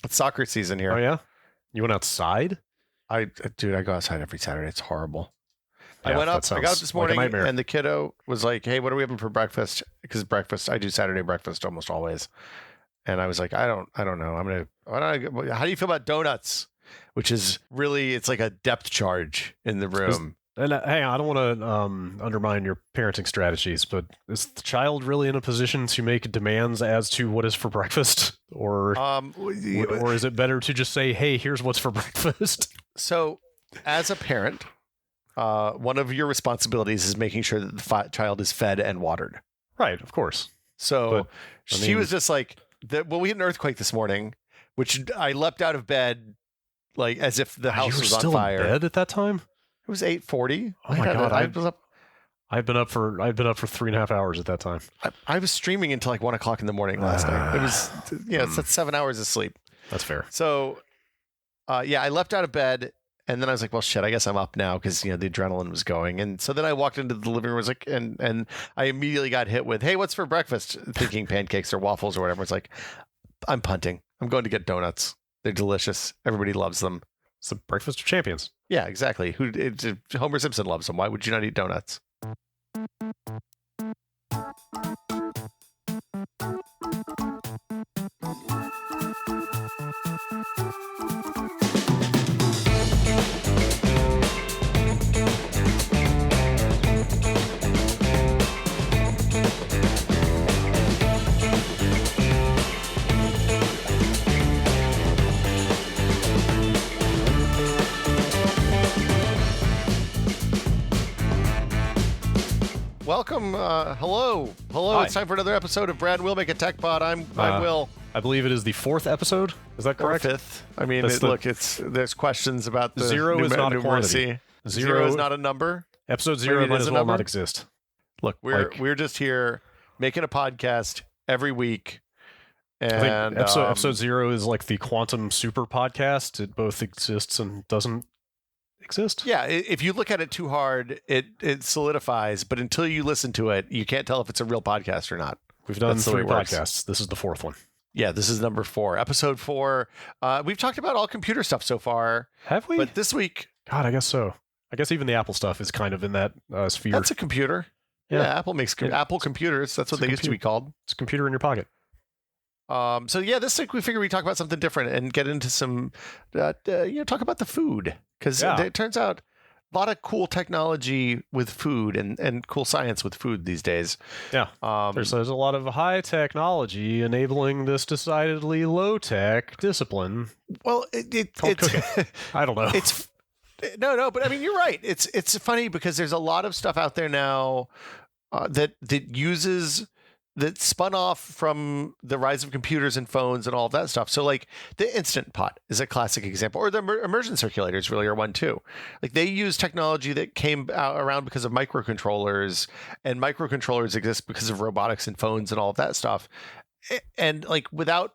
It's soccer season here. Oh yeah, you went outside? Dude, I go outside every Saturday. It's horrible. Yeah, I went up. that I got up sounds this like a morning, nightmare. and the kiddo was like, "Hey, what are we having for breakfast?" Because breakfast, I do Saturday breakfast almost always. And I was like, I don't know. How do you feel about donuts? Which is really, it's like a depth charge in the room. And hang on, I don't want to undermine your parenting strategies, but is the child really in a position to make demands as to what is for breakfast, or is it better to just say, "Hey, here's what's for breakfast"? So, as a parent, one of your responsibilities is making sure that the child is fed and watered. Right, of course. So But, she was just like, we had an earthquake this morning, which I leapt out of bed like as if the house you were was still on fire. in bed at that time? It was 8:40. Oh my God, I was up. I'd been up for 3.5 hours at that time. I was streaming until like 1 o'clock in the morning last night. It was, it's 7 hours of sleep. That's fair. So, I leapt out of bed, and then I was like, well, shit, I guess I'm up now because, the adrenaline was going. And so then I walked into the living room, was like, and I immediately got hit with, hey, what's for breakfast? Thinking pancakes or waffles or whatever. It's like, I'm punting. I'm going to get donuts. They're delicious. Everybody loves them. It's the breakfast of champions. Yeah, exactly. Homer Simpson loves them. Why would you not eat donuts? Welcome. Hello. Hi. It's time for another episode of Brad Will Make a Tech Pod. I'm Will. I believe it is the 4th episode. Is that Or correct? 5th. I mean, That's there's questions about the Zero is not a quantity. numeracy. Zero is not a number. Episode 0 Maybe it might is as a well number? not exist. Look, we're just here making a podcast every week. I And think episode 0 is like the quantum super podcast. It both exists and doesn't exist. yeah, if you look at it too hard, it solidifies. But until you listen to it, you can't tell if it's a real podcast or not. We've done That's the way 3 it works. podcasts. This is the 4th one. Yeah, this is number 4, episode 4. We've talked about all computer stuff so far, Have we? but this week, God, I guess so. I guess even the Apple stuff is kind of in that sphere. that's a computer. Yeah. Yeah, Apple makes Apple computers. That's what It's a they used to be called. It's a computer in your pocket. This week we figured we'd talk about something different and get into some, talk about the food, because Yeah. it turns out a lot of cool technology with food and cool science with food these days. Yeah. There's a lot of high technology enabling this decidedly low tech discipline Well, it's called cooking. I don't know. it's no, but I mean, you're right. It's funny because there's a lot of stuff out there now that spun off from the rise of computers and phones and all of that stuff. So like the Instant Pot is a classic example, or the immersion circulators really are one too. Like they use technology that came around because of microcontrollers, and microcontrollers exist because of robotics and phones and all of that stuff. And like without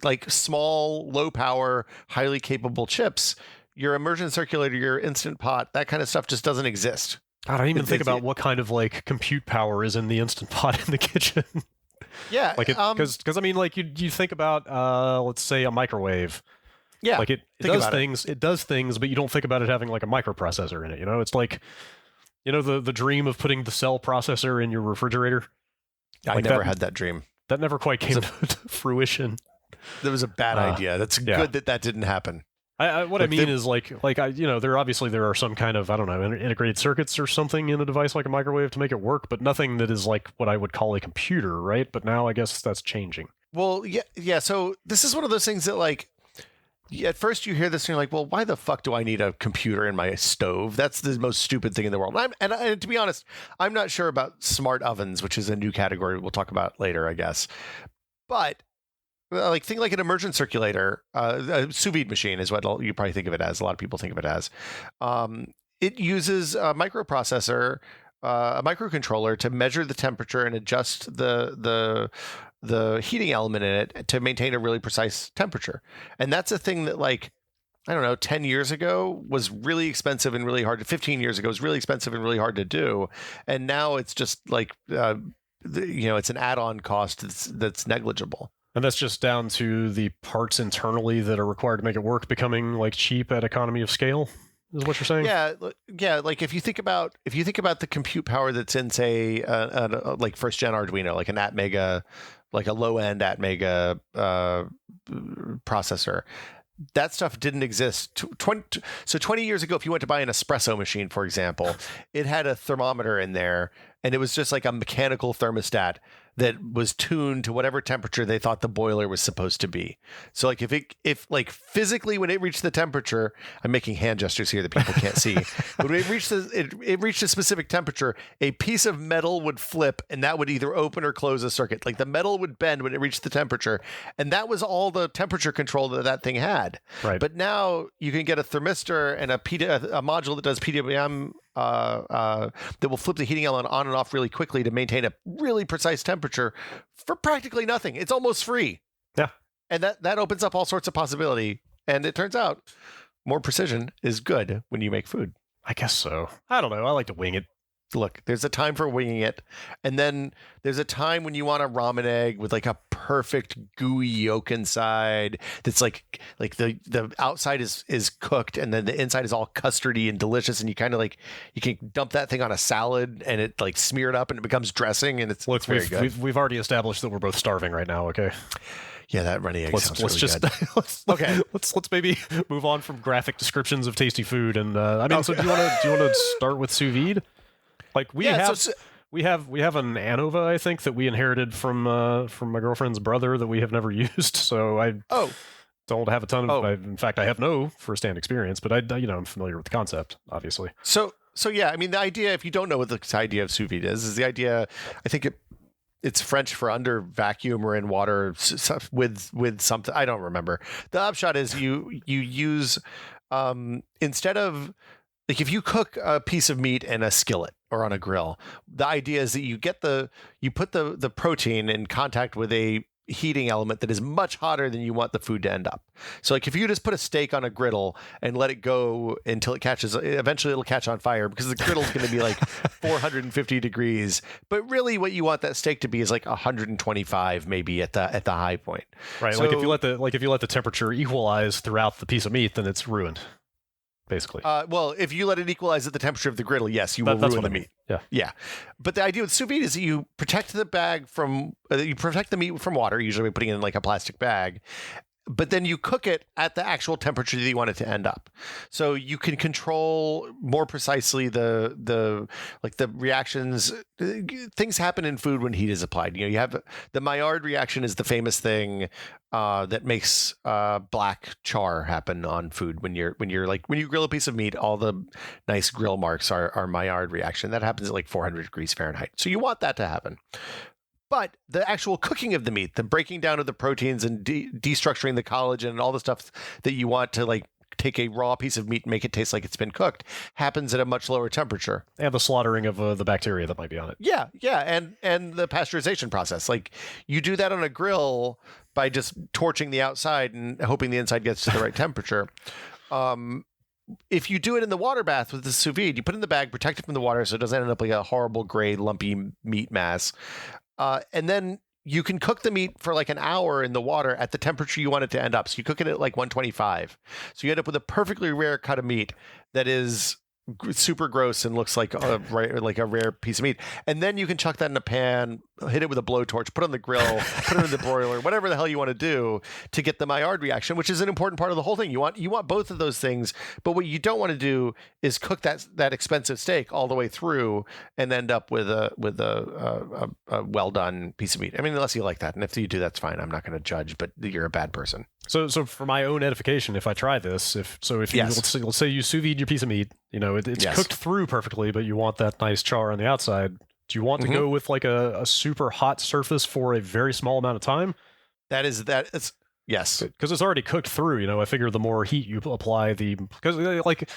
like small, low power, highly capable chips, your immersion circulator, your Instant Pot, that kind of stuff just doesn't exist. God, I didn't even It's- think it's- about what kind of like compute power is in the Instant Pot in the kitchen. Yeah, Like it, because I mean, like you think about let's say a microwave. yeah, Like it think does about it. things. It does things, but you don't think about it having like a microprocessor in it. It's like, the dream of putting the cell processor in your refrigerator. I like never that- had that dream. That never quite came to fruition. That was a bad idea. That's yeah. good that didn't happen. What I Like mean they- is like there are some kind of, I don't know, integrated circuits or something in a device like a microwave to make it work, but nothing that is like what I would call a computer, right? But now I guess that's changing. Well, yeah. So this is one of those things that like, at first you hear this and you're like, well, why the fuck do I need a computer in my stove? That's the most stupid thing in the world. And to be honest, I'm not sure about smart ovens, which is a new category we'll talk about later, I guess. But like think like an immersion circulator, a sous vide machine is what you probably think of it as. A lot of people think of it as. It uses a microprocessor, a microcontroller to measure the temperature and adjust the heating element in it to maintain a really precise temperature. And that's a thing that like, I don't know, 10 years ago was really expensive and really hard to, 15 years ago was really expensive and really hard to do. And now it's just like, it's an add-on cost that's negligible. And that's just down to the parts internally that are required to make it work becoming like cheap at economy of scale, is what you're saying? Yeah. Like if you think about the compute power that's in, say, like first gen Arduino, like an Atmega, like a low end Atmega processor. That stuff didn't exist. 20 years ago, if you went to buy an espresso machine, for example, it had a thermometer in there, and it was just like a mechanical thermostat that was tuned to whatever temperature they thought the boiler was supposed to be. So like if like physically when it reached the temperature, I'm making hand gestures here that people can't see, but when it reached a specific temperature, a piece of metal would flip and that would either open or close a circuit. Like the metal would bend when it reached the temperature, and that was all the temperature control that thing had. Right. But now you can get a thermistor and a module that does PWM that will flip the heating element on and off really quickly to maintain a really precise temperature for practically nothing. It's almost free. Yeah. And that opens up all sorts of possibility. And it turns out more precision is good when you make food. I guess so. I don't know. I like to wing it. Look, there's a time for winging it, and then there's a time when you want a ramen egg with like a perfect gooey yolk inside. That's like the outside is cooked, and then the inside is all custardy and delicious, and you kind of like you can dump that thing on a salad, and it like smear it up, and it becomes dressing, and it's very good. We've already established that we're both starving right now. Okay. Yeah, that runny egg sounds really good. Let's maybe move on from graphic descriptions of tasty food, and So do you want to start with sous vide? Like we have an ANOVA, I think, that we inherited from my girlfriend's brother that we have never used. So I don't have a ton of. In fact, I have no firsthand experience, but I'm familiar with the concept, obviously. So yeah, I mean, the idea, if you don't know what the idea of sous vide is the idea. I think it's French for under vacuum or in water with something. I don't remember. The upshot is you use instead of. Like if you cook a piece of meat in a skillet or on a grill, the idea is that you put the protein in contact with a heating element that is much hotter than you want the food to end up. So like if you just put a steak on a griddle and let it go until it catches, eventually it'll catch on fire because the griddle is going to be like 450 degrees. But really what you want that steak to be is like 125 maybe at the high point. Right. So, if you let the temperature equalize throughout the piece of meat, then it's ruined. Basically. Well, if you let it equalize at the temperature of the griddle, yes, you will ruin the meat. Yeah. But the idea with sous vide is that you protect the bag from, you protect the meat from water, usually by putting it in like a plastic bag. But then you cook it at the actual temperature that you want it to end up. So you can control more precisely the reactions. Things happen in food when heat is applied. You have the Maillard reaction is the famous thing that makes black char happen on food when you grill a piece of meat. All the nice grill marks are Maillard reaction. That happens at like 400 degrees Fahrenheit. So you want that to happen. But the actual cooking of the meat, the breaking down of the proteins and destructuring the collagen and all the stuff that you want to like take a raw piece of meat and make it taste like it's been cooked happens at a much lower temperature. And the slaughtering of the bacteria that might be on it. Yeah. And the pasteurization process. Like you do that on a grill by just torching the outside and hoping the inside gets to the right temperature. If you do it in the water bath with the sous vide, you put it in the bag, protect it from the water so it doesn't end up like a horrible gray lumpy meat mass. And then you can cook the meat for like an hour in the water at the temperature you want it to end up. So you cook it at like 125. So you end up with a perfectly rare cut of meat that is super gross and looks like a rare piece of meat. And then you can chuck that in a pan, hit it with a blowtorch, put it on the grill, put it in the broiler, whatever the hell you want to do to get the Maillard reaction, which is an important part of the whole thing. You want both of those things, but what you don't want to do is cook that expensive steak all the way through and end up with a well done piece of meat. I mean, unless you like that, and if you do, that's fine. I'm not going to judge, but you're a bad person. So for my own edification, if I try this, if you yes. let's say you sous vide your piece of meat, it's yes. cooked through perfectly, but you want that nice char on the outside. Do you want to go with like a super hot surface for a very small amount of time? It's yes, because it's already cooked through. I figure the more heat you apply, because like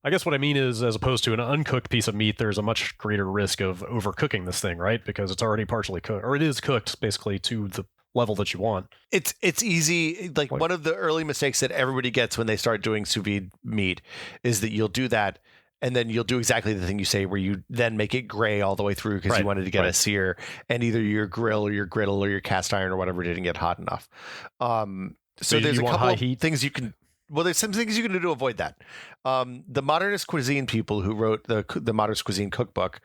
I guess what I mean is, as opposed to an uncooked piece of meat, there's a much greater risk of overcooking this thing, right? Because it's already partially cooked, or it is cooked basically to the level that you want. It's easy. Like one of the early mistakes that everybody gets when they start doing sous vide meat is that you'll do that and then you'll do exactly the thing you say, where you then make it gray all the way through because you wanted to get a sear, and either your grill or your griddle or your cast iron or whatever didn't get hot enough. So there's a couple of things you can. Well, there's some things you can do to avoid that. The Modernist Cuisine people who wrote the Modernist Cuisine cookbook,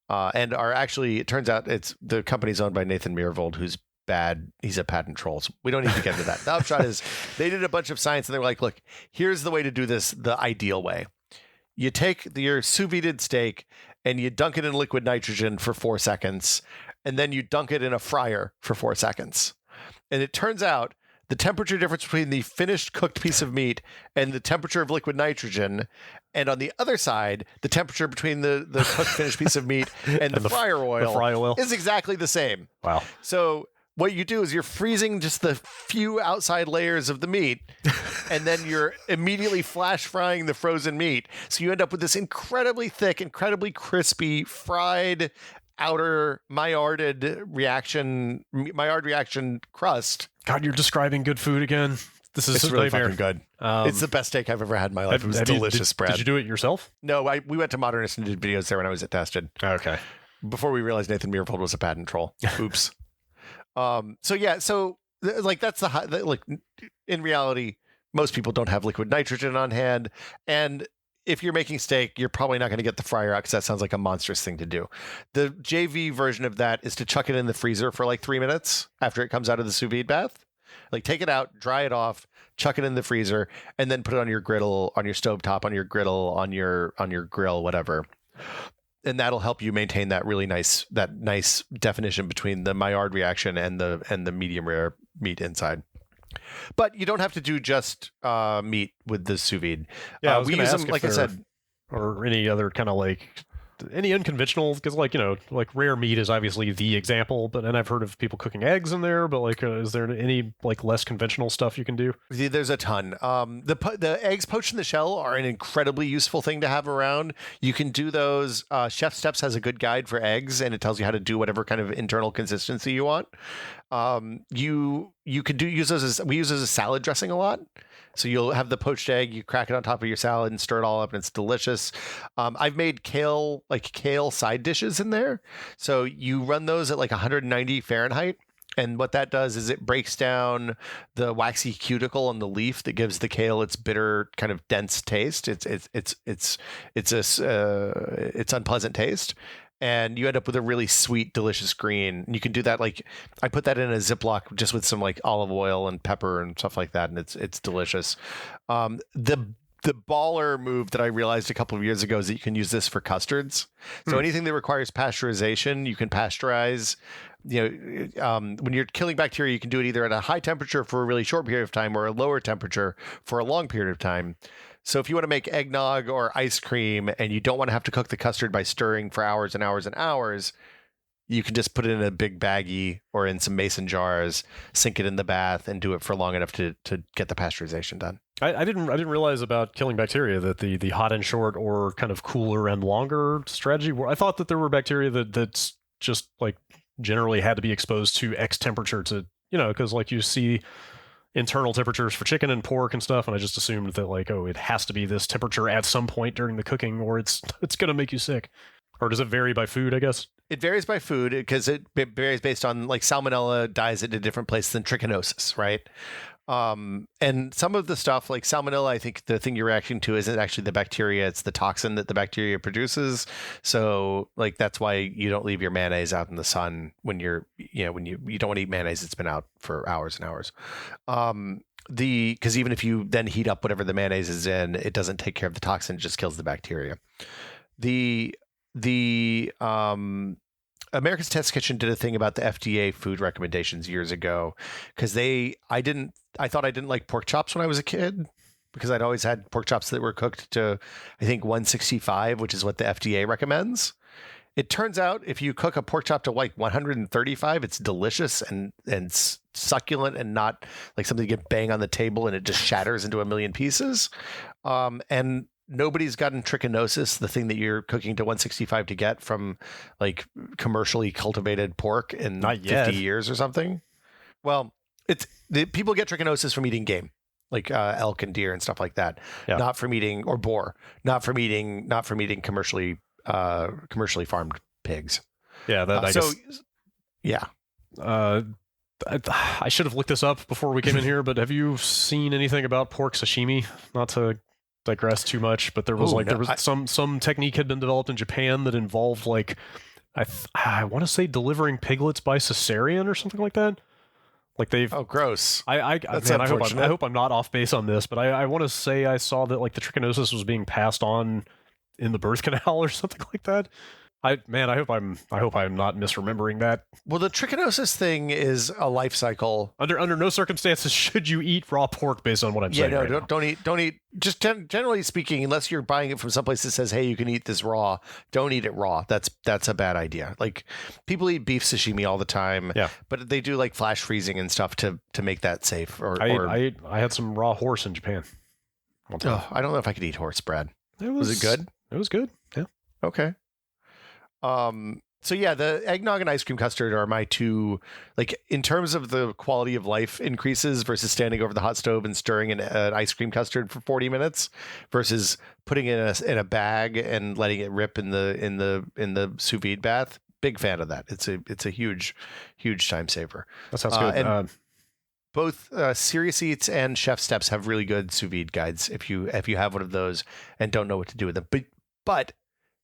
and are actually, it turns out it's the company's owned by Nathan Myhrvold, who's bad. He's a patent troll. So we don't need to get into that. The upshot is they did a bunch of science, and they were like, look, here's the way to do this the ideal way. You take your sous vide steak and you dunk it in liquid nitrogen for 4 seconds, and then you dunk it in a fryer for 4 seconds. And it turns out the temperature difference between the finished cooked piece of meat and the temperature of liquid nitrogen, and on the other side, the temperature between the cooked finished piece of meat and the fryer oil is exactly the same. Wow. So what you do is you're freezing just the few outside layers of the meat, and then you're immediately flash frying the frozen meat. So you end up with this incredibly thick, incredibly crispy, fried outer Maillard reaction crust. God, you're describing good food again. This is really fucking good. It's the best steak I've ever had in my life. It was delicious, Brad. Did you do it yourself? No, we went to Modernist and did videos there when I was at Tested. Okay. Before we realized Nathan Myhrvold was a patent troll. Oops. So that's like in reality, most people don't have liquid nitrogen on hand, and if you're making steak, you're probably not going to get the fryer out because that sounds like a monstrous thing to do. The JV version of that is to chuck it in the freezer for like 3 minutes after it comes out of the sous vide bath. Like take it out, dry it off, chuck it in the freezer, and then put it on your griddle, on your stovetop, on your griddle, on your grill, whatever. And that'll help you maintain that really nice definition between the Maillard reaction and the medium rare meat inside. But you don't have to do just meat with the sous vide. Yeah, I was we use them, like I said, or any other kind of like any unconventional, because like rare meat is obviously the example, but and I've heard of people cooking eggs in there, but like is there any like less conventional stuff you can do? There's a ton. The eggs poached in the shell are an incredibly useful thing to have around. You can do those. Chef Steps has a good guide for eggs, and it tells you how to do whatever kind of internal consistency you want. You could use those we use as a salad dressing a lot. So you'll have the poached egg, you crack it on top of your salad and stir it all up, and it's delicious. I've made kale side dishes in there. So you run those at like 190 Fahrenheit. And what that does is it breaks down the waxy cuticle on the leaf that gives the kale its bitter, kind of dense taste. It's unpleasant taste. And you end up with a really sweet, delicious green. And you can do that, like, I put that in a Ziploc just with some like olive oil and pepper and stuff like that, and it's delicious. The baller move that I realized a couple of years ago is that you can use this for custards. So anything that requires pasteurization, you can pasteurize. When you're killing bacteria, you can do it either at a high temperature for a really short period of time or a lower temperature for a long period of time. So if you want to make eggnog or ice cream and you don't want to have to cook the custard by stirring for hours and hours and hours, you can just put it in a big baggie or in some mason jars, sink it in the bath, and do it for long enough to get the pasteurization done. I didn't realize about killing bacteria that the hot and short or kind of cooler and longer strategy. I thought that there were bacteria that's just like generally had to be exposed to X temperature to, because like you see internal temperatures for chicken and pork and stuff, and I just assumed that like, it has to be this temperature at some point during the cooking or it's going to make you sick. Or does it vary by food, I guess? It varies by food because it varies based on like salmonella dies at a different place than trichinosis, right? And some of the stuff like salmonella, I think the thing you're reacting to isn't actually the bacteria, it's the toxin that the bacteria produces. So like that's why you don't leave your mayonnaise out in the sun when you don't want to eat mayonnaise that's been out for hours and hours. Because even if you then heat up whatever the mayonnaise is in, it doesn't take care of the toxin, it just kills the bacteria. The America's Test Kitchen did a thing about the FDA food recommendations years ago because I thought I didn't like pork chops when I was a kid because I'd always had pork chops that were cooked to, I think, 165, which is what the FDA recommends. It turns out if you cook a pork chop to like 135, it's delicious and succulent and not like something you get bang on the table and it just shatters into a million pieces. And nobody's gotten trichinosis, the thing that you're cooking to 165 to get from commercially cultivated pork in 50 years or something. Well, people get trichinosis from eating game. like elk and deer and stuff like that. Yeah. Not from eating, or boar, not from eating commercially farmed pigs. Yeah, that I guess. Yeah. I should have looked this up before we came in here, but have you seen anything about pork sashimi? Not to digress too much, but there was some technique had been developed in Japan that involved like I want to say delivering piglets by cesarean or something like that. Like they've gross. I hope I'm not off base on this, but I want to say I saw that like the trichinosis was being passed on in the birth canal or something like that. I hope I'm not misremembering that. Well, the trichinosis thing is a life cycle. Under no circumstances should you eat raw pork, based on what I'm saying. Yeah, don't eat. Just generally speaking, unless you're buying it from someplace that says, "Hey, you can eat this raw," don't eat it raw. That's a bad idea. Like people eat beef sashimi all the time. Yeah, but they do like flash freezing and stuff to make that safe. I had some raw horse in Japan. I don't know if I could eat horse, Brad. Was it good? It was good. Yeah. Okay. So yeah, the eggnog and ice cream custard are my two, like in terms of the quality of life increases versus standing over the hot stove and stirring an ice cream custard for 40 minutes versus putting it in a bag and letting it rip in the sous vide bath. Big fan of that. It's a huge time saver. That sounds good. And both Serious Eats and Chef Steps have really good sous vide guides if you have one of those and don't know what to do with them. But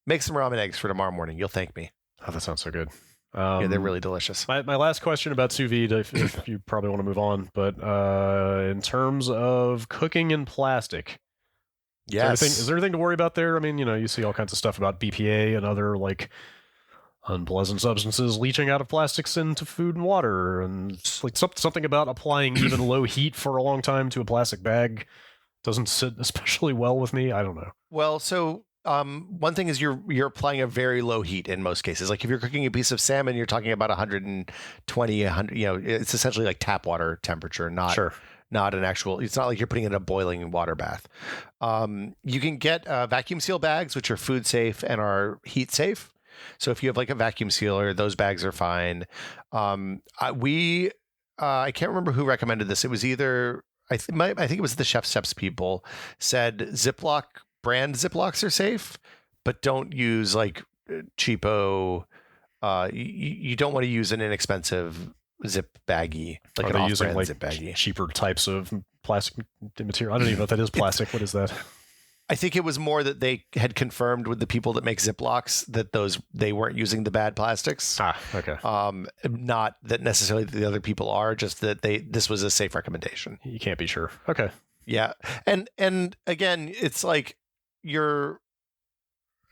make some ramen eggs for tomorrow morning. You'll thank me. Oh, that sounds so good. Yeah, they're really delicious. My last question about sous vide, if you probably want to move on, but in terms of cooking in plastic, yes, is there anything to worry about there? I mean, you see all kinds of stuff about BPA and other like unpleasant substances leaching out of plastics into food and water, and like something about applying even low heat for a long time to a plastic bag doesn't sit especially well with me. I don't know. Well, so one thing is you're applying a very low heat in most cases. Like if you're cooking a piece of salmon, you're talking about 120, 100. It's essentially like tap water temperature, not an actual. It's not like you're putting it in a boiling water bath. You can get vacuum seal bags, which are food safe and are heat safe. So if you have like a vacuum sealer, those bags are fine. I can't remember who recommended this. It was either I think it was the Chef Steps people said Ziploc. Brand Ziplocs are safe, but don't use like cheapo. You don't want to use an inexpensive zip baggie, like an off-brand like zip baggie. Cheaper types of plastic material. I don't even know if that is plastic. What is that? I think it was more that they had confirmed with the people that make Ziplocs that they weren't using the bad plastics. Okay. Not that necessarily the other people are, just that this was a safe recommendation. You can't be sure. Okay. Yeah, and again, it's like. We've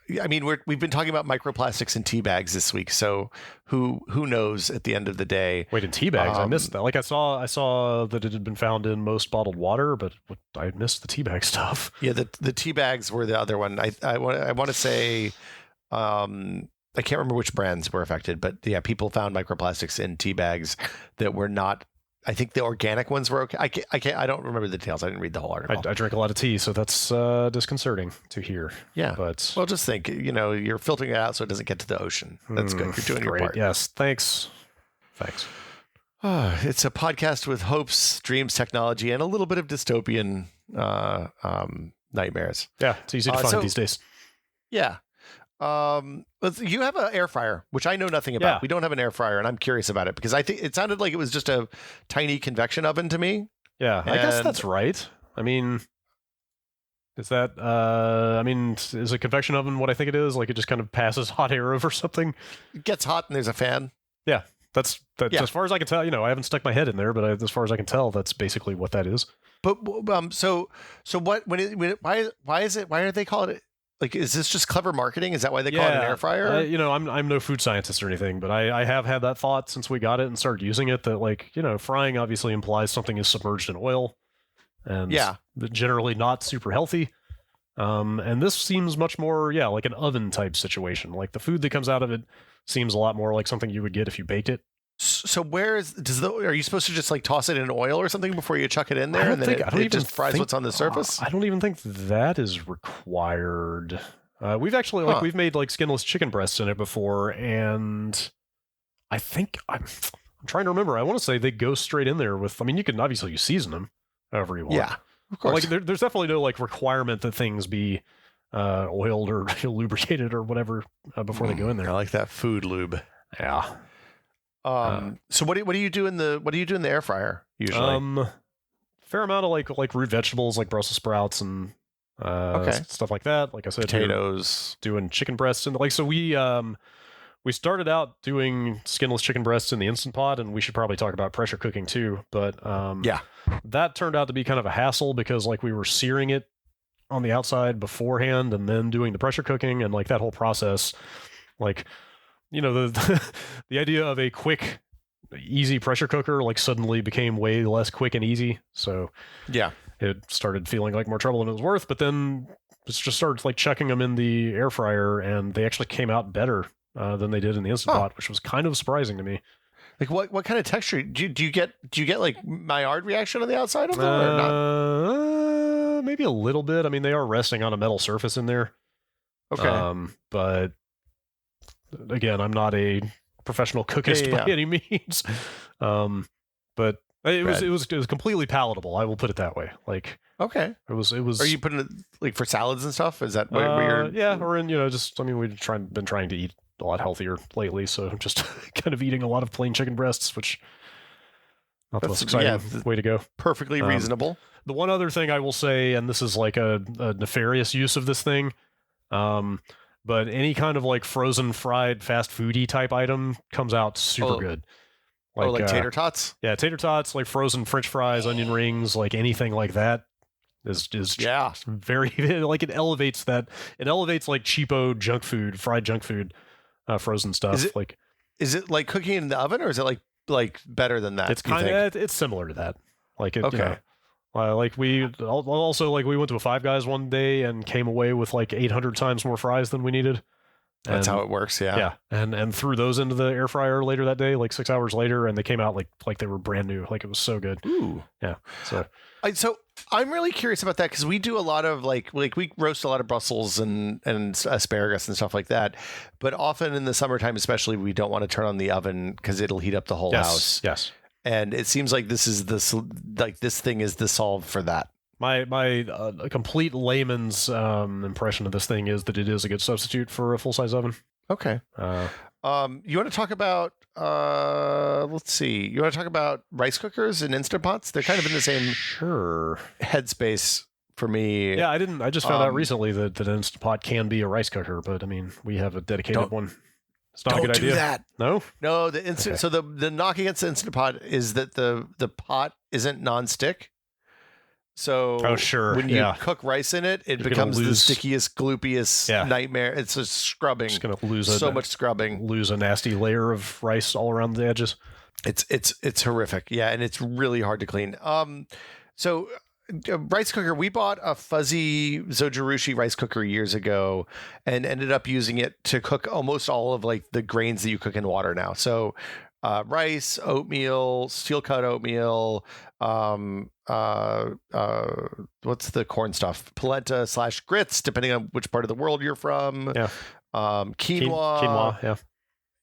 been talking about microplastics in tea bags this week, so who knows at the end of the day. Wait, in tea bags? I missed that. Like I saw that it had been found in most bottled water, but I missed the tea bag stuff. Yeah, the tea bags were the other one. I want to say I can't remember which brands were affected, but yeah, people found microplastics in tea bags that were not. I think the organic ones were okay. I don't remember the details. I didn't read the whole article. I drink a lot of tea, so that's disconcerting to hear. Yeah, but just think, you're filtering it out so it doesn't get to the ocean. That's good. You're doing your part. Yes, thanks. It's a podcast with hopes, dreams, technology, and a little bit of dystopian nightmares. Yeah, it's easy to find these days. Yeah. You have an air fryer, which I know nothing about. Yeah. We don't have an air fryer, and I'm curious about it because I think it sounded like it was just a tiny convection oven to me. Yeah, I guess that's right. I mean, is that? Is a convection oven what I think it is? Like it just kind of passes hot air over something. It gets hot, and there's a fan. Yeah, that's as far as I can tell. I haven't stuck my head in there, but as far as I can tell, that's basically what that is. But so what? Why is it? Why are they calling it? Like, is this just clever marketing? Is that why they call it an air fryer? I'm no food scientist or anything, but I have had that thought since we got it and started using it that frying obviously implies something is submerged in oil, and generally not super healthy. And this seems much more like an oven type situation. Like the food that comes out of it seems a lot more like something you would get if you baked it. So are you supposed to just like toss it in oil or something before you chuck it in there, and then it just fries what's on the surface? I don't even think that is required. We've actually we've made like skinless chicken breasts in it before, and I think I'm trying to remember. I want to say they go straight in there with. I mean, you can obviously season them however you want. Yeah. Of course. Like there's definitely no like requirement that things be oiled or lubricated or whatever before they go in there. I like that food lube. Yeah. So what do you do in the air fryer usually? Fair amount of like root vegetables like Brussels sprouts and stuff like that. Like I said, potatoes, doing chicken breasts and like so we started out doing skinless chicken breasts in the Instant Pot, and we should probably talk about pressure cooking too. But that turned out to be kind of a hassle because like we were searing it on the outside beforehand and then doing the pressure cooking, and like that whole process, like the the idea of a quick, easy pressure cooker like suddenly became way less quick and easy. So it started feeling like more trouble than it was worth. But then just started like chucking them in the air fryer, and they actually came out better than they did in the Instant Pot, which was kind of surprising to me. Like what kind of texture do you get like Maillard reaction on the outside of them or not? Maybe a little bit. I mean, they are resting on a metal surface in there. Okay. But again, I'm not a professional cookist by any means. But it was completely palatable. I will put it that way. Like okay. It was. Are you putting it like for salads and stuff? Is that where yeah, or in just I mean we've been trying to eat a lot healthier lately, so I'm just kind of eating a lot of plain chicken breasts, which not the most exciting way to go. Perfectly reasonable. The one other thing I will say, and this is like a nefarious use of this thing, but any kind of like frozen fried fast foody type item comes out super good. Like tater tots? Yeah, tater tots, like frozen French fries, onion rings, like anything like that is very like it elevates like cheapo junk food, fried junk food, frozen stuff. Is it like cooking in the oven, or is it like better than that? It's kind of it's similar to that. Like it, okay. Like we also like we went to a Five Guys one day and came away with like 800 times more fries than we needed. That's how it works, yeah. Yeah, and threw those into the air fryer later that day, like 6 hours later, and they came out like they were brand new. Like it was so good. Ooh, yeah. So I'm really curious about that because we do a lot of like we roast a lot of Brussels and asparagus and stuff like that, but often in the summertime, especially, we don't want to turn on the oven because it'll heat up the whole house. Yes. And it seems like this thing is the solve for that. My complete layman's impression of this thing is that it is a good substitute for a full-size oven. Okay. You want to talk about let's see. You want to talk about rice cookers and Instant Pots? They're kind of in the same headspace for me. Yeah, I just found out recently that an Instant Pot can be a rice cooker, but I mean, we have a dedicated one. It's not a good idea. Don't do that. No, the instant. Okay. So the knock against the Instant Pot is that the pot isn't nonstick. So when you cook rice in it, it becomes the stickiest, gloopiest nightmare. It's just scrubbing. Just gonna lose much scrubbing. Lose a nasty layer of rice all around the edges. It's horrific. Yeah, and it's really hard to clean. So rice cooker, we bought a fuzzy Zojirushi rice cooker years ago and ended up using it to cook almost all of like the grains that you cook in water now. So rice, oatmeal, steel cut oatmeal, what's the corn stuff? Polenta / grits, depending on which part of the world you're from. Yeah. Quinoa. Yeah.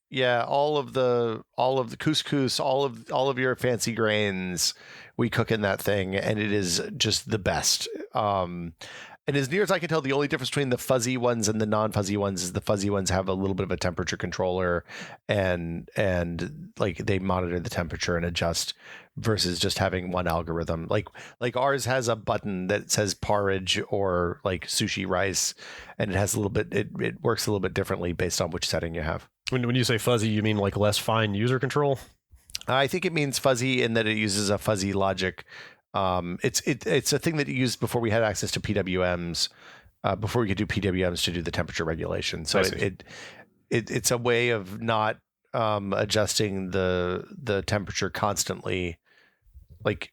Yeah, all of the couscous, all of your fancy grains, we cook in that thing, and it is just the best. And as near as I can tell, the only difference between the fuzzy ones and the non-fuzzy ones is the fuzzy ones have a little bit of a temperature controller, and like they monitor the temperature and adjust, versus just having one algorithm. Like ours has a button that says porridge or like sushi rice, and it has a little bit. It works a little bit differently based on which setting you have. When you say fuzzy, you mean like less fine user control? I think it means fuzzy in that it uses a fuzzy logic. It's a thing that you used before we had access to PWMs, before we could do PWMs to do the temperature regulation. So it's a way of not adjusting the temperature constantly. Like,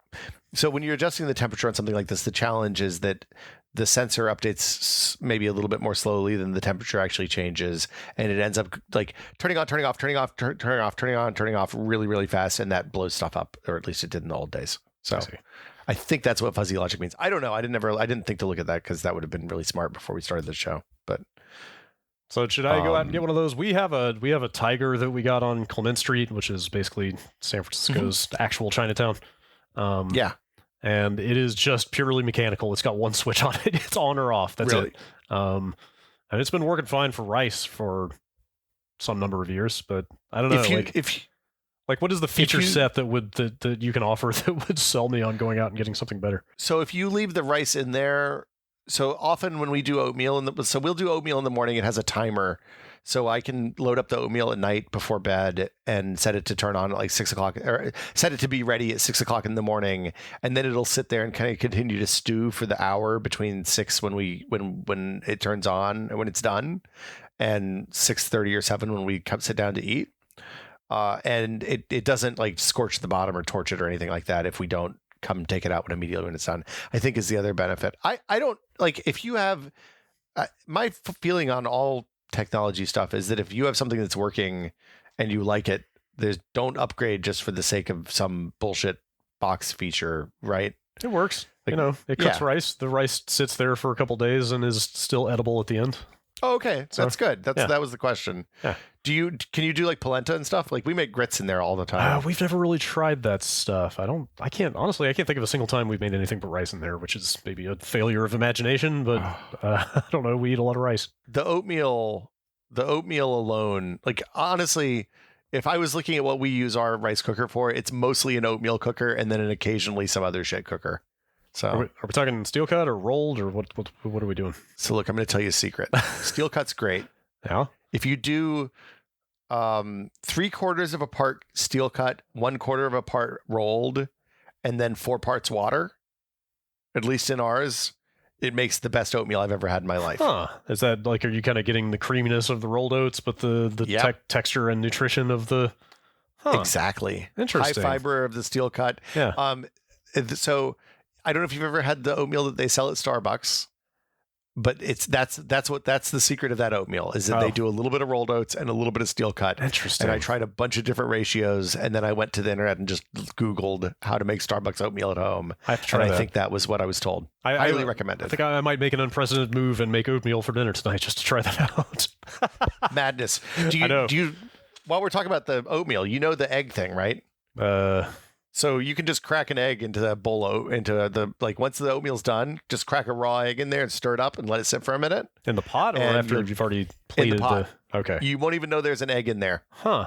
so when you're adjusting the temperature on something like this, the challenge is that the sensor updates maybe a little bit more slowly than the temperature actually changes, and it ends up like turning on, turning off, turning off, turning off, turning on, turning off really, really fast, and that blows stuff up, or at least it did in the old days. So I think that's what fuzzy logic means. I don't know. I didn't think to look at that because that would have been really smart before we started the show. But so should I go out and get one of those? We have a Tiger that we got on Clement Street, which is basically San Francisco's actual Chinatown. Yeah. and it is just purely mechanical. It's got one switch on it. It's on or off. That's Really? it. And it's been working fine for rice for some number of years, but I don't know. What is the feature set that you can offer that would sell me on going out and getting something better? So if you leave the rice in there, so often when we do oatmeal, so we'll do oatmeal in the morning. It has a timer, so I can load up the oatmeal at night before bed and set it to turn on at like 6 o'clock, or set it to be ready at 6 o'clock in the morning, and then it'll sit there and kind of continue to stew for the hour between 6 when it turns on and when it's done, and 6:30 or 7 when we sit down to eat. And it doesn't like scorch the bottom or torch it or anything like that if we don't come take it out immediately when it's done, I think is the other benefit. I don't like if you have my feeling on all technology stuff is that if you have something that's working and you like it, don't upgrade just for the sake of some bullshit box feature, right? It works. Like, it cooks rice. The rice sits there for a couple days and is still edible at the end. Oh, okay. So, that's good. That was the question. Yeah. Can you do like polenta and stuff? Like we make grits in there all the time. We've never really tried that stuff. I can't think of a single time we've made anything but rice in there, which is maybe a failure of imagination, but I don't know. We eat a lot of rice. The oatmeal alone, like honestly, if I was looking at what we use our rice cooker for, it's mostly an oatmeal cooker and then occasionally some other shit cooker. So are we talking steel cut or rolled or what are we doing? So look, I'm going to tell you a secret. Steel cut's great. Yeah. If you do 3/4 of a part steel cut, 1/4 of a part rolled, and then 4 parts water, at least in ours, it makes the best oatmeal I've ever had in my life. Huh. Is that like, are you kind of getting the creaminess of the rolled oats, but the texture and nutrition of the... Exactly. Interesting. High fiber of the steel cut. Yeah. So I don't know if you've ever had the oatmeal that they sell at Starbucks, but that's the secret of that oatmeal is that they do a little bit of rolled oats and a little bit of steel cut. Interesting. And I tried a bunch of different ratios, and then I went to the internet and just Googled how to make Starbucks oatmeal at home. I have to try and that. I think that was what I was told. I highly recommend it. I think I might make an unprecedented move and make oatmeal for dinner tonight just to try that out. Madness. Do you? While we're talking about the oatmeal, the egg thing, right? So you can just crack an egg into that bowl, once the oatmeal's done, just crack a raw egg in there and stir it up and let it sit for a minute. In the pot or after you've already plated in the pot. Okay. You won't even know there's an egg in there. Huh.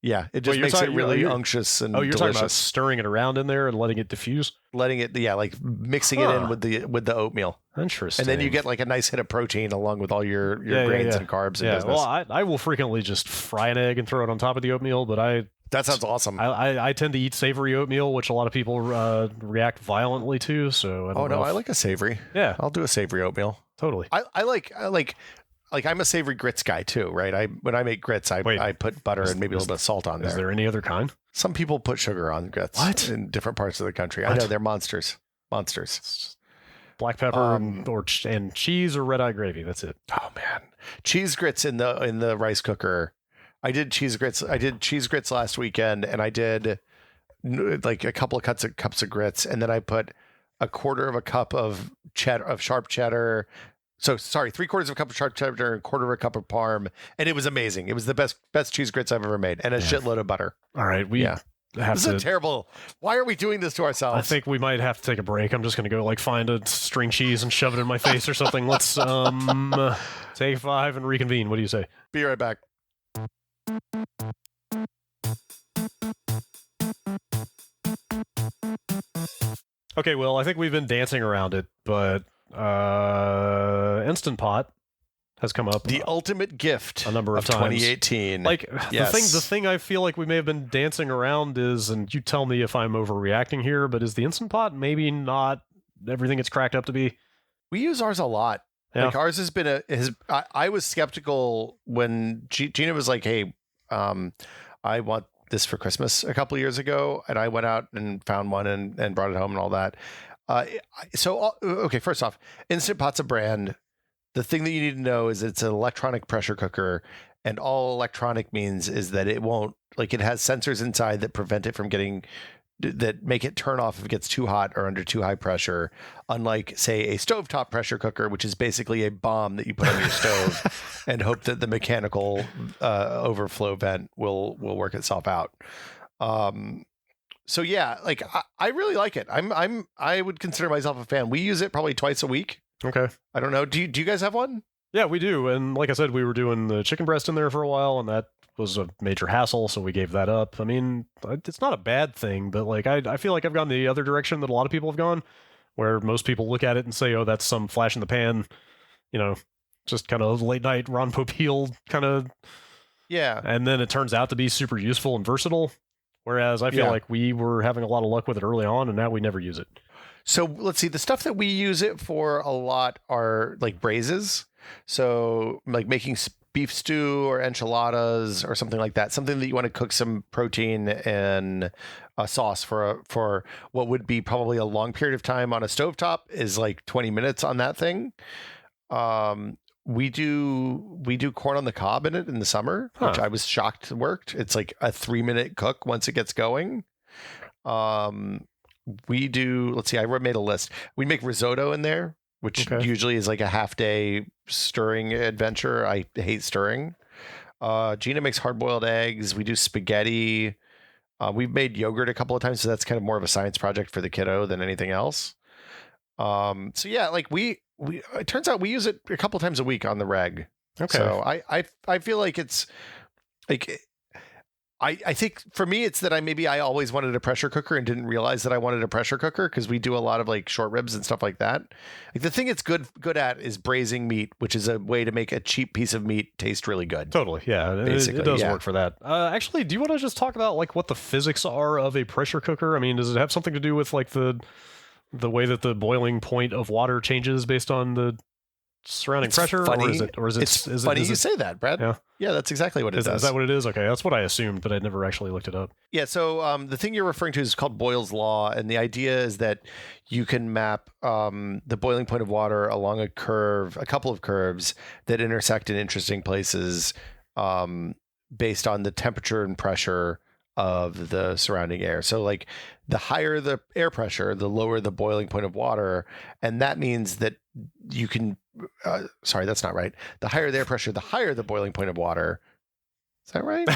Yeah, it just makes it really unctuous and delicious. Talking about stirring it around in there and letting it diffuse? Letting it, like mixing it in with the oatmeal. Interesting. And then you get like a nice hit of protein along with all your grains and carbs and business. Well, I will frequently just fry an egg and throw it on top of the oatmeal, but that sounds awesome. I tend to eat savory oatmeal, which a lot of people react violently to. So I like a savory. Yeah, I'll do a savory oatmeal. Totally. I like I'm a savory grits guy too, right? When I make grits, I put butter and maybe a little bit of salt on there. Is there any other kind? Some people put sugar on grits. What? In different parts of the country? What? I know they're monsters. Black pepper and cheese or red eye gravy. That's it. Oh man, cheese grits in the rice cooker. I did cheese grits last weekend, and I did like a couple of cups of grits, and then I put 1/4 of a cup of sharp cheddar. So sorry, 3/4 of a cup of sharp cheddar and 1/4 of a cup of parm, and it was amazing. It was the best cheese grits I've ever made, and a shitload of butter. All right, this is terrible. Why are we doing this to ourselves? I think we might have to take a break. I'm just gonna go find a string cheese and shove it in my face or something. Let's take 5 and reconvene. What do you say? Be right back. Okay, well, I think we've been dancing around it, but Instant Pot has come up. The ultimate gift a number of times. 2018. The thing I feel like we may have been dancing around is, and you tell me if I'm overreacting here, but is the Instant Pot maybe not everything it's cracked up to be? We use ours a lot. Yeah. Like ours has been I was skeptical when Gina was like, hey, I want this for Christmas a couple of years ago, and I went out and found one and brought it home and all that. Okay, first off, Instant Pot's a brand. The thing that you need to know is it's an electronic pressure cooker, and all electronic means is that it won't, it has sensors inside that prevent it from that make it turn off if it gets too hot or under too high pressure, unlike, say, a stovetop pressure cooker, which is basically a bomb that you put on your stove and hope that the mechanical overflow vent will work itself out. So yeah, like I really like it. I would consider myself a fan. We use it probably twice a week. Okay. I don't know. Do you guys have one? Yeah, we do. And like I said, we were doing the chicken breast in there for a while, and that was a major hassle, so we gave that up. I mean, it's not a bad thing, but like I feel like I've gone the other direction that a lot of people have gone, where most people look at it and say, oh, that's some flash in the pan, just kind of late night Ron Popeil kind of. Yeah. And then it turns out to be super useful and versatile. Whereas I feel like we were having a lot of luck with it early on, and now we never use it. So let's see. The stuff that we use it for a lot are like braises. So like making beef stew or enchiladas or something like that. Something that you want to cook some protein and a sauce for what would be probably a long period of time on a stovetop is like 20 minutes on that thing. We do corn on the cob in it in the summer, which I was shocked worked. It's like a 3-minute cook once it gets going. We do, let's see, I made a list. We make risotto in there, which usually is like a half-day stirring adventure. I hate stirring. Gina makes hard-boiled eggs. We do spaghetti. We've made yogurt a couple of times, so that's kind of more of a science project for the kiddo than anything else. So yeah, like we it turns out we use it a couple times a week on the reg. Okay. So I feel like it's like I think for me it's that I always wanted a pressure cooker and didn't realize that I wanted a pressure cooker because we do a lot of like short ribs and stuff like that. Like the thing it's good at is braising meat, which is a way to make a cheap piece of meat taste really good. Totally, yeah. Basically, it does work for that. Actually, do you want to just talk about like what the physics are of a pressure cooker? I mean, does it have something to do with like the way that the boiling point of water changes based on the surrounding pressure, funny. or is it? It's funny you say that, Brad. Yeah, that's exactly what it does. Is that what it is? Okay, that's what I assumed, but I never actually looked it up. Yeah, so the thing you're referring to is called Boyle's Law, and the idea is that you can map the boiling point of water along a couple of curves that intersect in interesting places based on the temperature and pressure of the surrounding air. So like the higher the air pressure, the lower the boiling point of water. And that means that you can, sorry, that's not right. The higher the air pressure, the higher the boiling point of water. Is that right?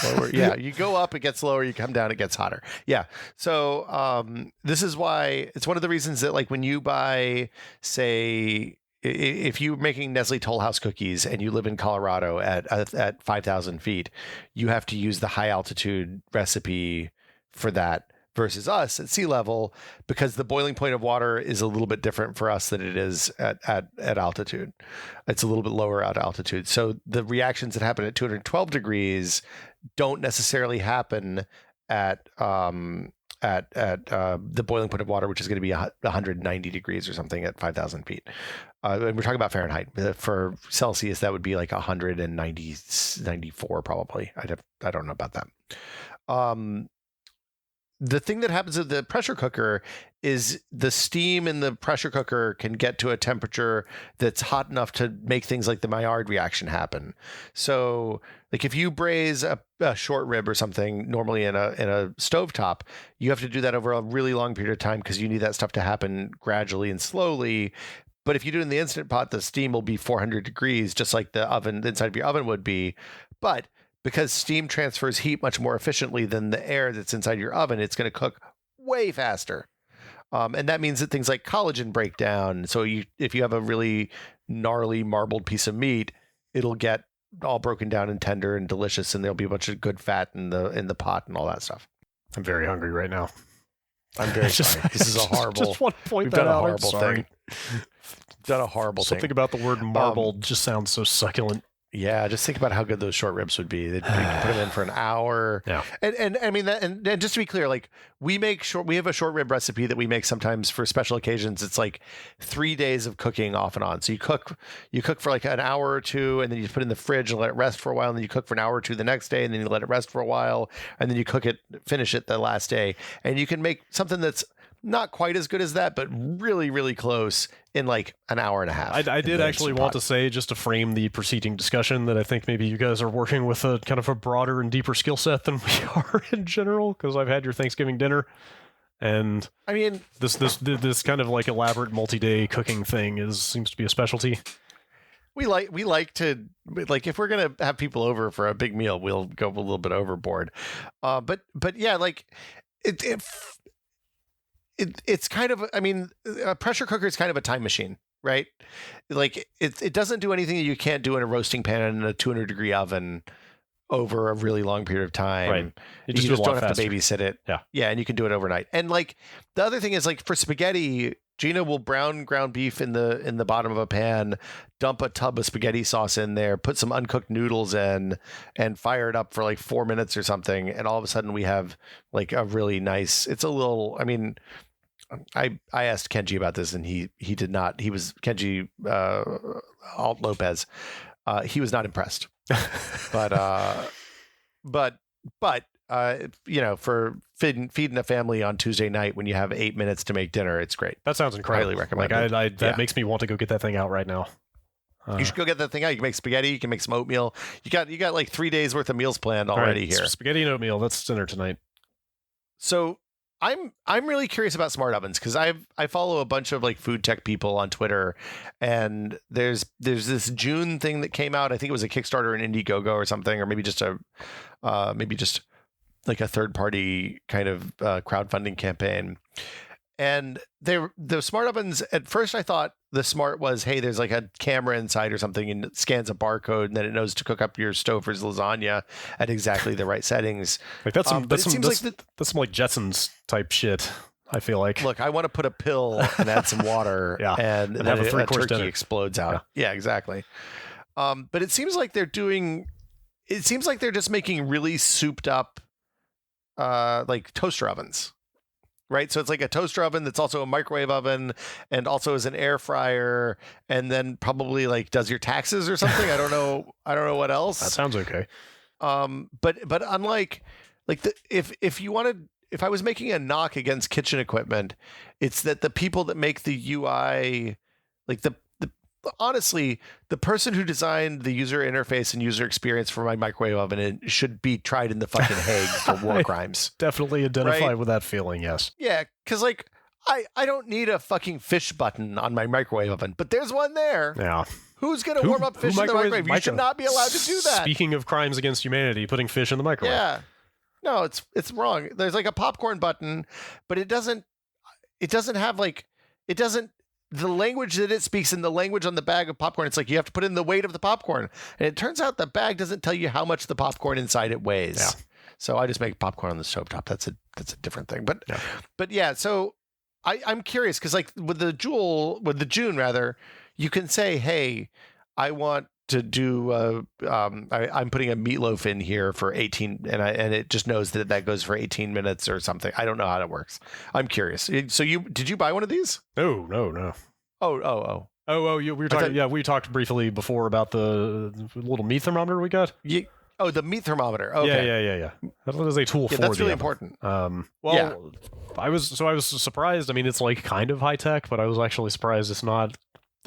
Lower, yeah. You go up, it gets lower. You come down, it gets hotter. Yeah. So this is why it's one of the reasons that like when you buy, say, if you're making Nestle Toll House cookies and you live in Colorado at 5,000 feet, you have to use the high altitude recipe for that versus us at sea level, because the boiling point of water is a little bit different for us than it is at altitude. It's a little bit lower at altitude. So the reactions that happen at 212 degrees don't necessarily happen at the boiling point of water, which is going to be 190 degrees or something at 5,000 feet. And we're talking about Fahrenheit. For Celsius, that would be like 194 probably. I don't know about that. The thing that happens with the pressure cooker is the steam in the pressure cooker can get to a temperature that's hot enough to make things like the Maillard reaction happen. So like if you braise a short rib or something normally in a stovetop, you have to do that over a really long period of time because you need that stuff to happen gradually and slowly. But if you do it in the Instant Pot, the steam will be 400 degrees, just like the inside of your oven would be. But because steam transfers heat much more efficiently than the air that's inside your oven, it's going to cook way faster. And that means that things like collagen break down. So if you have a really gnarly marbled piece of meat, it'll get all broken down and tender and delicious, and there'll be a bunch of good fat in the pot and all that stuff. I'm very hungry right now. I'm very sorry. This is a horrible. Just want to point that out. I'm sorry. Done a horrible thing. Something about the word marbled just sounds so succulent. Yeah, just think about how good those short ribs would be. They'd put them in for an hour. Yeah, and I mean that. And just to be clear, like we have a short rib recipe that we make sometimes for special occasions. It's like 3 days of cooking off and on. So you cook for like an hour or two, and then you put it in the fridge and let it rest for a while, and then you cook for an hour or two the next day, and then you let it rest for a while, and then you finish it the last day, and you can make something that's not quite as good as that, but really, really close in like an hour and a half. I did actually want to say, just to frame the preceding discussion, that I think maybe you guys are working with a kind of a broader and deeper skill set than we are in general, because I've had your Thanksgiving dinner, and I mean, this kind of like elaborate multi-day cooking thing seems to be a specialty. We like to, like, if we're gonna have people over for a big meal, we'll go a little bit overboard. But yeah, like it's kind of, I mean, a pressure cooker is kind of a time machine, right? Like it doesn't do anything that you can't do in a roasting pan in a 200-degree oven over a really long period of time. Right. You just don't have faster. to babysit it. Yeah, and you can do it overnight. And like the other thing is, like for spaghetti, Gina will brown ground beef in the bottom of a pan, dump a tub of spaghetti sauce in there, put some uncooked noodles in, and fire it up for like 4 minutes or something. And all of a sudden we have like a really nice. It's a little. I mean, I asked Kenji about this, and he did not. He was Kenji Alt Lopez. He was not impressed. but you know, for feeding a family on Tuesday night when you have 8 minutes to make dinner, it's great. That sounds incredible. Highly recommend. Like that makes me want to go get that thing out right now. You should go get that thing out. You can make spaghetti. You can make some oatmeal. You got like 3 days worth of meals planned already here. Spaghetti and oatmeal. That's dinner tonight. So I'm really curious about smart ovens because I follow a bunch of like food tech people on Twitter, and there's this June thing that came out. I think it was a Kickstarter in Indiegogo or something, or maybe just like a third party kind of crowdfunding campaign. And the smart ovens, at first I thought the smart was, hey, there's like a camera inside or something and it scans a barcode and then it knows to cook up your Stouffer's lasagna at exactly the right settings. Like that's some like Jetsons type shit, I feel like. Look, I want to put a pill and add some water and then have a turkey dinner. Explodes out. Yeah, exactly. But it seems like they're just making really souped up like toaster ovens. Right. So it's like a toaster oven that's also a microwave oven and also is an air fryer and then probably like does your taxes or something. I don't know what else. That sounds okay. But unlike like if I was making a knock against kitchen equipment, it's that the people that make the UI, like honestly, the person who designed the user interface and user experience for my microwave oven, it should be tried in the fucking Hague for war crimes. Definitely identify with that feeling, yes. Yeah, because like I don't need a fucking fish button on my microwave oven, but there's one there. Yeah. Who's going to warm up fish in the microwave? You should not be allowed to do that. Speaking of crimes against humanity, putting fish in the microwave. Yeah. No, it's wrong. There's like a popcorn button, but it doesn't have like, the language that it speaks in the language on the bag of popcorn, it's like you have to put in the weight of the popcorn. And it turns out the bag doesn't tell you how much the popcorn inside it weighs. Yeah. So I just make popcorn on the stovetop. That's a different thing. But yeah, so I'm curious because like with the June rather, you can say, hey, I want to do I'm putting a meatloaf in here for 18 and it just knows that goes for 18 minutes or something. I don't know how that works. I'm curious. So did you buy one of these? No. We talked briefly before about the little meat thermometer we got. The meat thermometer. Okay. Yeah. That is a tool for that's really oven. important. I was surprised. I mean, it's like kind of high tech, but I was actually surprised it's not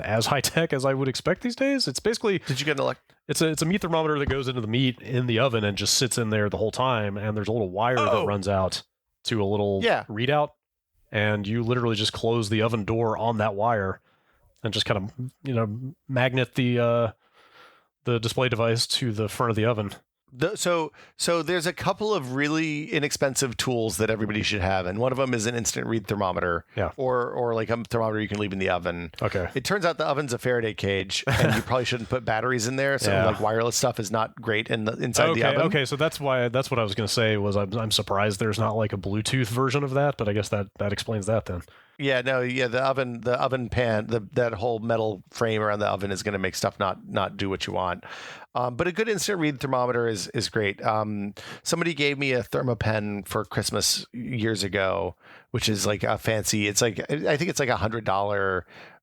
as high tech as I would expect these days. It's basically, did you get it's a meat thermometer that goes into the meat in the oven and just sits in there the whole time, and there's a little wire that runs out to a little readout, and you literally just close the oven door on that wire and just kind of magnet the display device to the front of the oven. So there's a couple of really inexpensive tools that everybody should have, and one of them is an instant read thermometer, or like a thermometer you can leave in the oven. Okay. It turns out the oven's a Faraday cage, and you probably shouldn't put batteries in there. So like wireless stuff is not great inside the oven. Okay, so that's what I was going to say was I'm surprised there's not like a Bluetooth version of that, but I guess that explains that then. Yeah, no, yeah, the oven pan, that whole metal frame around the oven is going to make stuff not do what you want. But a good instant read thermometer is great. Somebody gave me a Thermapen for Christmas years ago, which is like a fancy. It's like I think it's like $100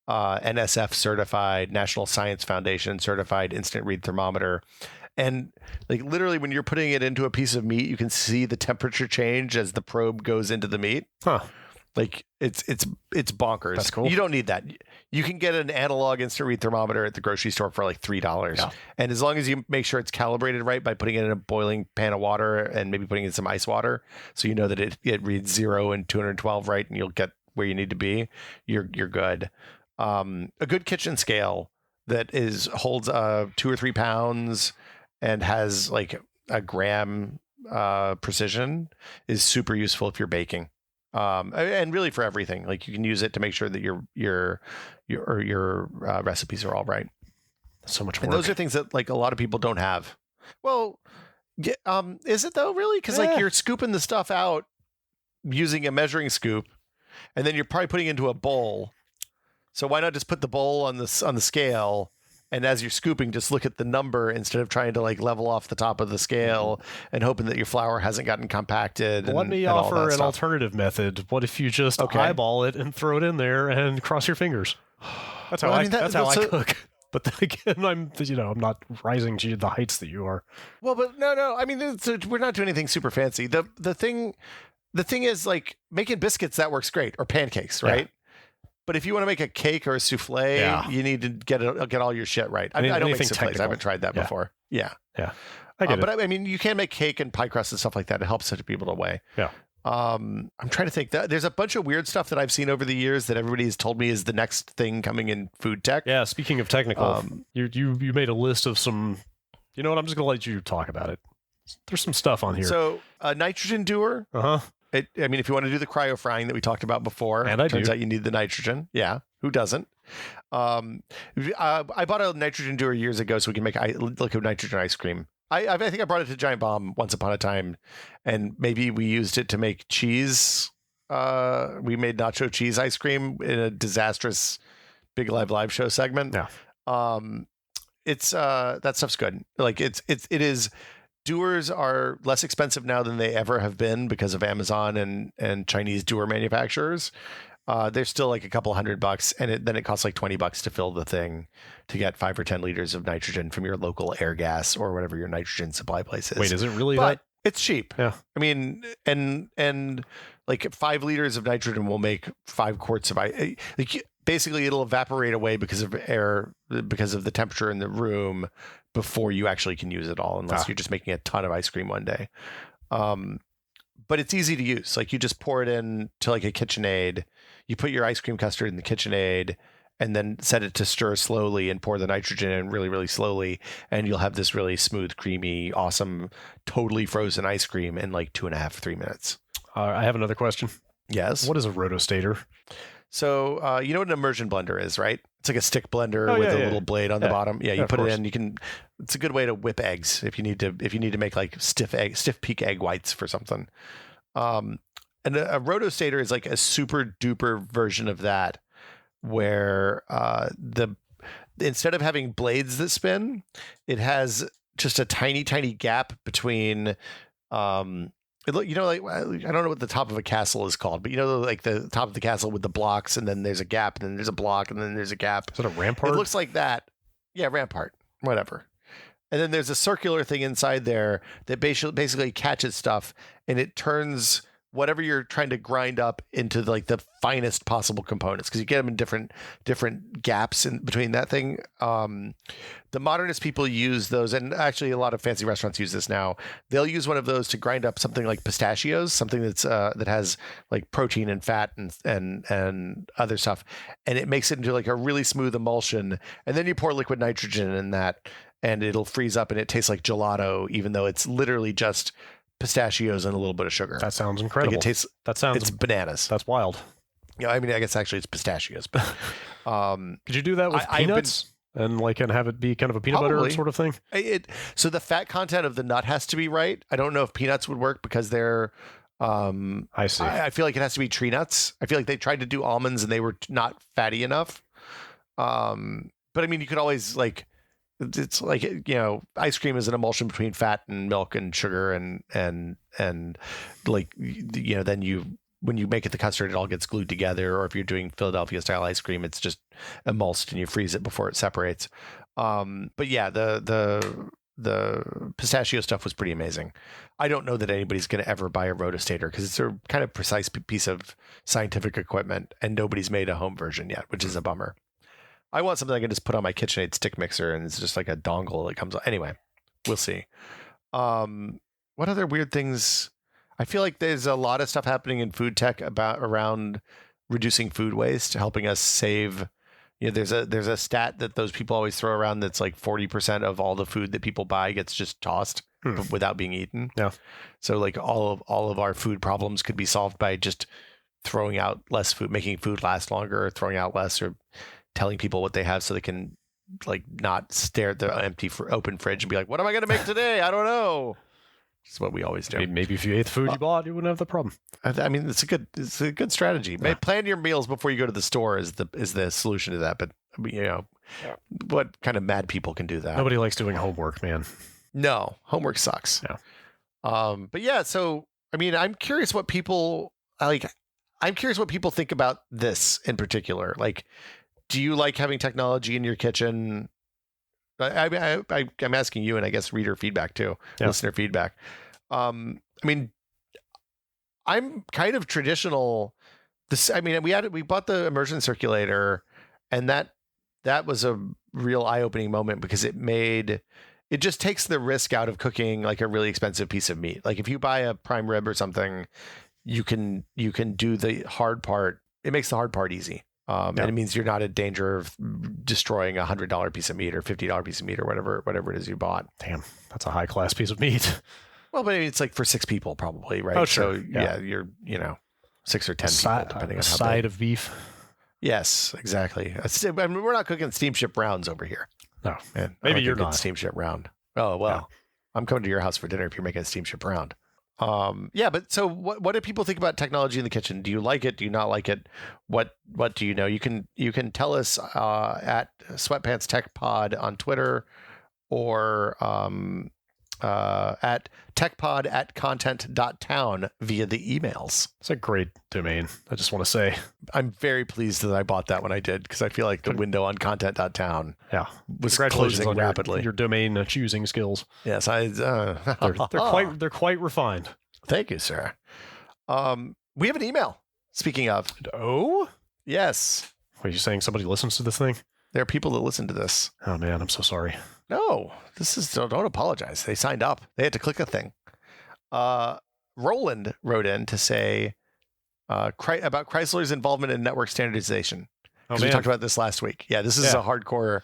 NSF certified, National Science Foundation certified instant read thermometer. And like literally when you're putting it into a piece of meat, you can see the temperature change as the probe goes into the meat. Huh. Like it's bonkers. That's cool. You don't need that. You can get an analog instant read thermometer at the grocery store for like $3. Yeah. And as long as you make sure it's calibrated right by putting it in a boiling pan of water and maybe putting in some ice water, so you know that it reads 0 and 212 right, and you'll get where you need to be, you're good. A good kitchen scale that holds 2 or 3 pounds and has like a gram precision is super useful if you're baking. And really for everything. Like you can use it to make sure that your recipes are all right. So much work. And those are things that like a lot of people don't have. Well, is it though, really? Because like you're scooping the stuff out using a measuring scoop, and then you're probably putting it into a bowl. So why not just put the bowl on the scale, and as you're scooping, just look at the number instead of trying to like level off the top of the scale and hoping that your flour hasn't gotten compacted. Let me offer an alternative method. What if you just eyeball it and throw it in there and cross your fingers? That's how I cook. But then again, I'm not rising to the heights that you are. Well, but no. I mean, we're not doing anything super fancy. The thing is like making biscuits, that works great, or pancakes, right? Yeah. But if you want to make a cake or a souffle, you need to get all your shit right. I don't make souffles. I haven't tried that before. Yeah. I get it. But I mean, you can make cake and pie crust and stuff like that. It helps to people to weigh. Yeah. I'm trying to think. There's a bunch of weird stuff that I've seen over the years that everybody's told me is the next thing coming in food tech. Yeah, speaking of technical, you made a list of some. You know what? I'm just gonna let you talk about it. There's some stuff on here. So nitrogen dewer. I mean, if you want to do the cryo frying that we talked about before, and it turns out you need the nitrogen. Yeah, who doesn't? I bought a nitrogen dewer years ago so we can make liquid nitrogen ice cream. I think I brought it to Giant Bomb once upon a time, and maybe we used it to make cheese. We made nacho cheese ice cream in a disastrous Big Live show segment. Yeah. It's that stuff's good. Like it is. Dewars are less expensive now than they ever have been because of Amazon and Chinese dewer manufacturers. They're still like a couple $100, and then it costs like $20 to fill the thing to get 5 or 10 liters of nitrogen from your local air gas or whatever your nitrogen supply place is. Wait, is it really that? It's cheap. Yeah. I mean, and like 5 liters of nitrogen will make 5 quarts of ice. Like basically, it'll evaporate away because of air, because of the temperature in the room before you actually can use it all, unless you're just making a ton of ice cream one day. But it's easy to use. Like you just pour it in to like a KitchenAid. You put your ice cream custard in the KitchenAid and then set it to stir slowly and pour the nitrogen in really, really slowly. And you'll have this really smooth, creamy, awesome, totally frozen ice cream in like 2.5, 3 minutes. I have another question. Yes. What is a rotostator? So you know what an immersion blender is, right? It's like a stick blender with a little blade on the bottom. Yeah, you put it in. It's a good way to whip eggs if you need to make like stiff peak egg whites for something. And a rotostator is like a super duper version of that, where instead of having blades that spin, it has just a tiny gap between. Like I don't know what the top of a castle is called, but like the top of the castle with the blocks, and then there's a gap, and then there's a block, and then there's a gap. Is that a rampart? It looks like that. Yeah, rampart, whatever. And then there's a circular thing inside there that basically catches stuff, and it turns whatever you're trying to grind up into like the finest possible components, because you get them in different gaps in between that thing. The modernist people use those, and actually a lot of fancy restaurants use this now. They'll use one of those to grind up something like pistachios, something that's that has like protein and fat and other stuff, and it makes it into like a really smooth emulsion. And then you pour liquid nitrogen in that, and it'll freeze up, and it tastes like gelato, even though it's literally just pistachios and a little bit of sugar. That sounds incredible. Like it tastes. It's bananas. That's wild. Yeah, I mean, I guess actually it's pistachios. But could you do that with peanuts and have it be kind of a peanut butter sort of thing? So the fat content of the nut has to be right. I don't know if peanuts would work because they're. I see. I feel like it has to be tree nuts. I feel like they tried to do almonds and they were not fatty enough. But I mean, you could always like. It's like, ice cream is an emulsion between fat and milk and sugar and like, then when you make it the custard, it all gets glued together. Or if you're doing Philadelphia style ice cream, it's just emulsed and you freeze it before it separates. But yeah, the pistachio stuff was pretty amazing. I don't know that anybody's going to ever buy a rotostator because it's a kind of precise piece of scientific equipment, and nobody's made a home version yet, which is a bummer. I want something I can just put on my KitchenAid stick mixer, and it's just like a dongle that comes on. Anyway, we'll see. What other weird things? I feel like there's a lot of stuff happening in food tech around reducing food waste, helping us save. There's a stat that those people always throw around that's like 40% of all the food that people buy gets just tossed. without being eaten. Yeah. So like all of our food problems could be solved by just throwing out less food, making food last longer, or throwing out less, or telling people what they have so they can like not stare at the empty open fridge and be like, what am I going to make today? I don't know. It's what we always do. Maybe if you ate the food you bought, you wouldn't have the problem. I mean, it's a good strategy. Yeah. Plan your meals before you go to the store is the solution to that. But what kind of mad people can do that? Nobody likes doing homework, man. No, homework sucks. Yeah. But yeah, so I mean, I'm curious what people think about this in particular. Like, do you like having technology in your kitchen? I'm asking you, and I guess reader feedback too, listener feedback. I mean, I'm kind of traditional. We bought the immersion circulator, and that was a real eye-opening moment because it just takes the risk out of cooking like a really expensive piece of meat. Like if you buy a prime rib or something, you can do the hard part. It makes the hard part easy. And it means you're not in danger of destroying $100 piece of meat or $50 piece of meat or whatever it is you bought. Damn, that's a high class piece of meat. Well, but it's like for 6 people probably, right? Oh, sure. So yeah, you're 6 or 10 people depending on how side big. of beef. Yes, exactly. I mean, we're not cooking steamship rounds over here. No, man. Maybe you're not steamship round. Oh well, I'm coming to your house for dinner if you're making a steamship round. But so what do people think about technology in the kitchen? Do you like it? Do you not like it? What do you know? You can tell us at Sweatpants Tech Pod on Twitter, or at techpod@content.town via the emails. It's a great domain. I just want to say I'm very pleased that I bought that when I did, because I feel like the window on content.town was closing rapidly. Your domain choosing skills. Yes, they're quite refined. Thank you, sir. We have an email. Speaking of, yes. Are you saying somebody listens to this thing? There are people that listen to this. Oh man, I'm so sorry. No, don't apologize. They signed up. They had to click a thing. Roland wrote in to say about Chrysler's involvement in network standardization. Because we talked about this last week. Yeah, this is a hardcore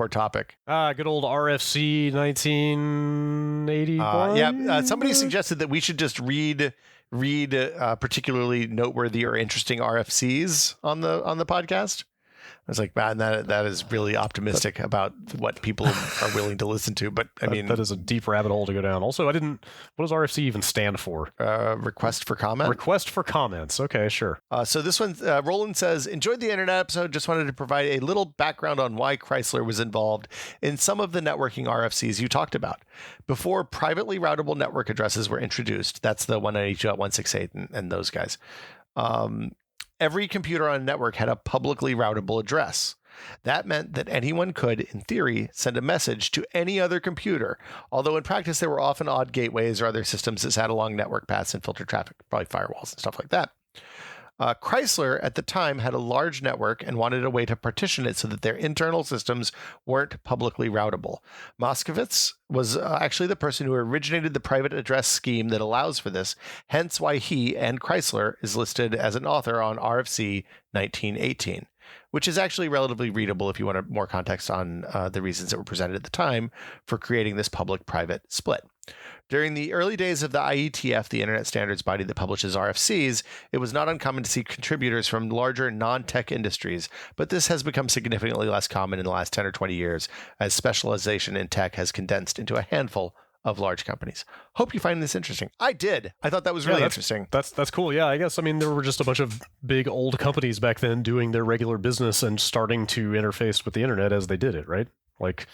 topic. Good old RFC 1981. Somebody suggested that we should just read particularly noteworthy or interesting RFCs on the podcast. I was like, man, that is really optimistic about what people are willing to listen to. But I mean, that is a deep rabbit hole to go down. Also, what does RFC even stand for? Request for comment. Request for comments. Okay, sure. So this one, Roland says, enjoyed the internet episode. Just wanted to provide a little background on why Chrysler was involved in some of the networking RFCs you talked about. Before privately routable network addresses were introduced, that's the 192.168 and those guys. Every computer on a network had a publicly routable address. That meant that anyone could, in theory, send a message to any other computer, although in practice there were often odd gateways or other systems that sat along network paths and filtered traffic, probably firewalls and stuff like that. Chrysler at the time had a large network and wanted a way to partition it so that their internal systems weren't publicly routable. Moskowitz was actually the person who originated the private address scheme that allows for this, hence why he and Chrysler is listed as an author on RFC 1918, which is actually relatively readable if you want more context on the reasons that were presented at the time for creating this public-private split. During the early days of the IETF, the internet standards body that publishes RFCs, it was not uncommon to see contributors from larger non-tech industries, but this has become significantly less common in the last 10 or 20 years as specialization in tech has condensed into a handful of large companies. Hope you find this interesting. I did. I thought that was really interesting. That's cool. Yeah, I guess, there were just a bunch of big old companies back then doing their regular business and starting to interface with the internet as they did it, right? Like...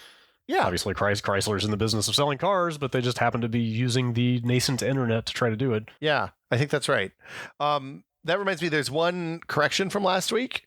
Yeah, obviously Chrysler's in the business of selling cars, but they just happen to be using the nascent internet to try to do it. Yeah, I think that's right. That reminds me, there's one correction from last week.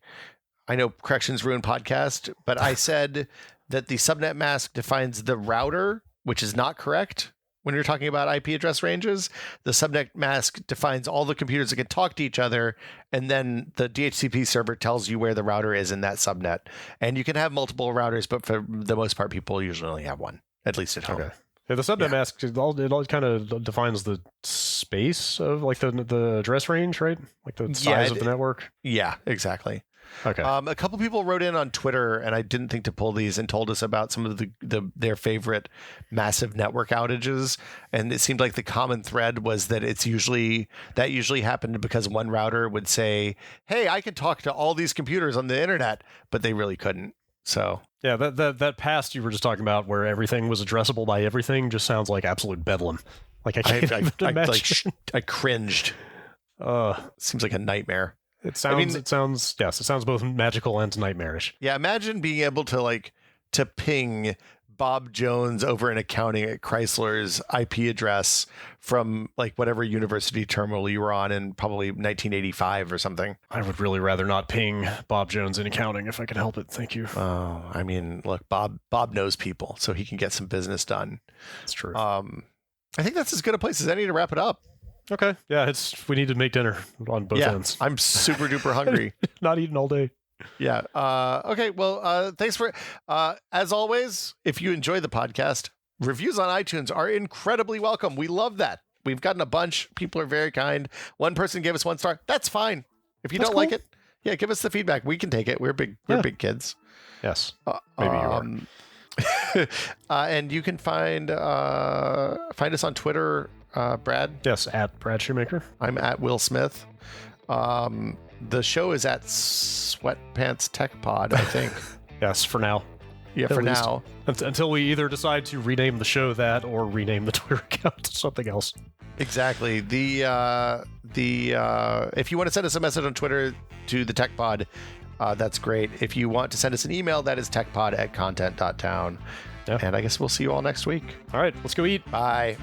I know corrections ruin podcast, but I said that the subnet mask defines the router, which is not correct. When you're talking about IP address ranges, the subnet mask defines all the computers that can talk to each other, and then the DHCP server tells you where the router is in that subnet. And you can have multiple routers, but for the most part, people usually only have one, at least at home. Okay. Yeah, the subnet mask, it all kind of defines the space of like the address range, right? Like the size of the network. Yeah, exactly. Okay. A couple people wrote in on Twitter, and I didn't think to pull these, and told us about some of their favorite massive network outages. And it seemed like the common thread was that usually happened because one router would say, "Hey, I can talk to all these computers on the internet," but they really couldn't. So yeah, that past you were just talking about where everything was addressable by everything just sounds like absolute bedlam. Like I can't even imagine. I cringed. Seems like a nightmare. It sounds both magical and nightmarish. Yeah, imagine being able to ping Bob Jones over an accounting at Chrysler's IP address from like whatever university terminal you were on in probably 1985 or something. I would really rather not ping Bob Jones in accounting if I could help it. Thank you. Oh, I mean, look, Bob knows people, so he can get some business done. That's true. I think that's as good a place as any to wrap it up. Okay. Yeah, we need to make dinner on both ends. I'm super duper hungry. Not eating all day. Yeah. Okay. Well, thanks for, as always, if you enjoy the podcast, reviews on iTunes are incredibly welcome. We love that. We've gotten a bunch. People are very kind. One person gave us 1 star. That's fine. If you don't like it, yeah, give us the feedback. We can take it. We're big kids. Yes. Maybe you are. And you can find us on Twitter, Brad. Yes, at Brad Shoemaker. I'm at Will Smith. The show is at Sweatpants Tech Pod, I think. Yes, for now. Yeah, for now. Until we either decide to rename the show that or rename the Twitter account to something else. Exactly. If you want to send us a message on Twitter to the Tech Pod, that's great. If you want to send us an email, that is techpod@content.town. Yeah. And I guess we'll see you all next week. All right, let's go eat. Bye.